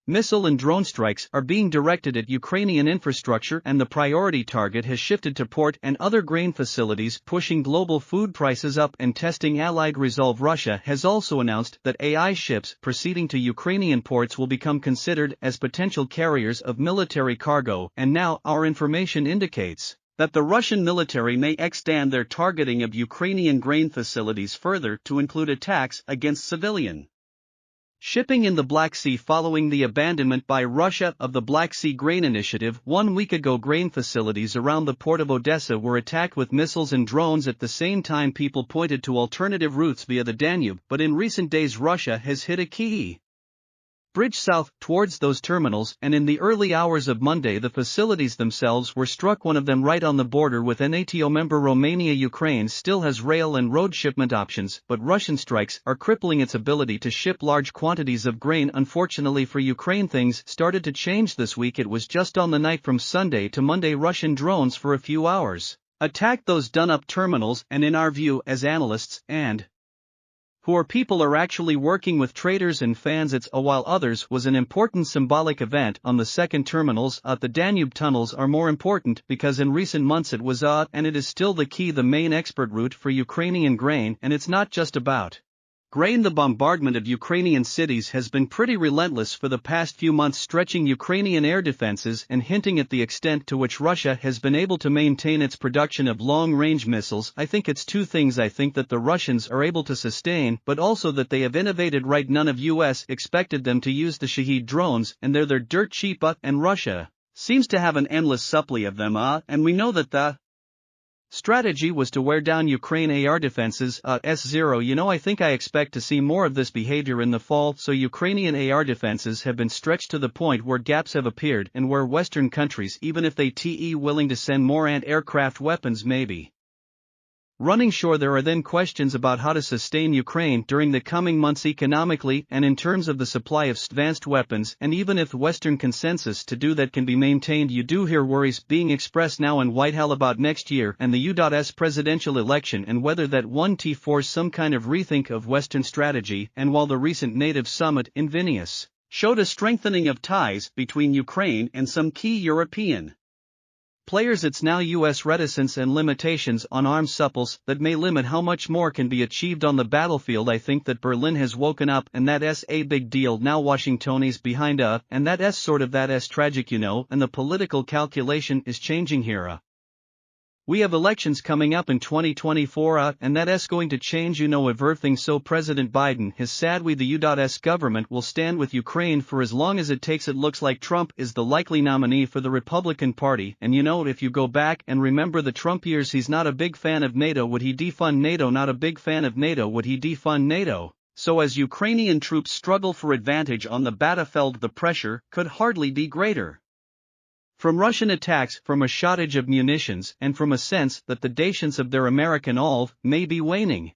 Missile and drone strikes are being directed at Ukrainian infrastructure, and the priority target has shifted to port and other grain facilities, pushing global food prices up and testing Allied resolve. Russia has also announced that AI ships proceeding to Ukrainian ports will become considered as potential carriers of military cargo, and now our information indicates that the Russian military may extend their targeting of Ukrainian grain facilities further to include attacks against civilian shipping in the Black Sea following the abandonment by Russia of the Black Sea Grain Initiative. 1 week ago, grain facilities around the port of Odessa were attacked with missiles and drones. At the same time, people pointed to alternative routes via the Danube, but in recent days Russia has hit a key bridge south towards those terminals, and in the early hours of Monday the facilities themselves were struck, one of them right on the border with NATO member Romania. Ukraine still has rail and road shipment options, but Russian strikes are crippling its ability to ship large quantities of grain. Unfortunately for Ukraine, things started to change this week. It was just on the night from Sunday to Monday Russian drones for a few hours attacked those done-up terminals, and in our view as analysts and who are people are actually working with traders and fans, it's while others was an important symbolic event on the second terminals. The Danube tunnels are more important because in recent months it was and it is still the key, the main export route for Ukrainian grain, and it's not just about grain. The bombardment of Ukrainian cities has been pretty relentless for the past few months, stretching Ukrainian air defenses and hinting at the extent to which Russia has been able to maintain its production of long-range missiles. I think it's two things. I think that the Russians are able to sustain, but also that they have innovated right. None of US expected them to use the Shahed drones, and they're dirt cheap, and Russia seems to have an endless supply of them, and we know that the strategy was to wear down Ukraine AR defenses. S0. I think I expect to see more of this behavior in the fall. So Ukrainian AR defenses have been stretched to the point where gaps have appeared, and where Western countries, even if they willing to send more anti-aircraft weapons, maybe running short. There are then questions about how to sustain Ukraine during the coming months economically and in terms of the supply of advanced weapons, and even if Western consensus to do that can be maintained. You do hear worries being expressed now in Whitehall about next year and the U.S. presidential election and whether that won't force some kind of rethink of Western strategy. And while the recent NATO summit in Vilnius showed a strengthening of ties between Ukraine and some key European players, it's now U.S. reticence and limitations on arms supples that may limit how much more can be achieved on the battlefield. I think that Berlin has woken up, and that's a big deal. Now Washington is behind and that's sort of tragic, and the political calculation is changing here. We have elections coming up in 2024, and that's going to change, everything. So President Biden has said the U.S. government will stand with Ukraine for as long as it takes. It looks like Trump is the likely nominee for the Republican Party, and if you go back and remember the Trump years, he's not a big fan of NATO. Would he defund NATO? Not a big fan of NATO. Would he defund NATO? So as Ukrainian troops struggle for advantage on the battlefield, the pressure could hardly be greater from Russian attacks, from a shortage of munitions, and from a sense that the patience of their American may be waning.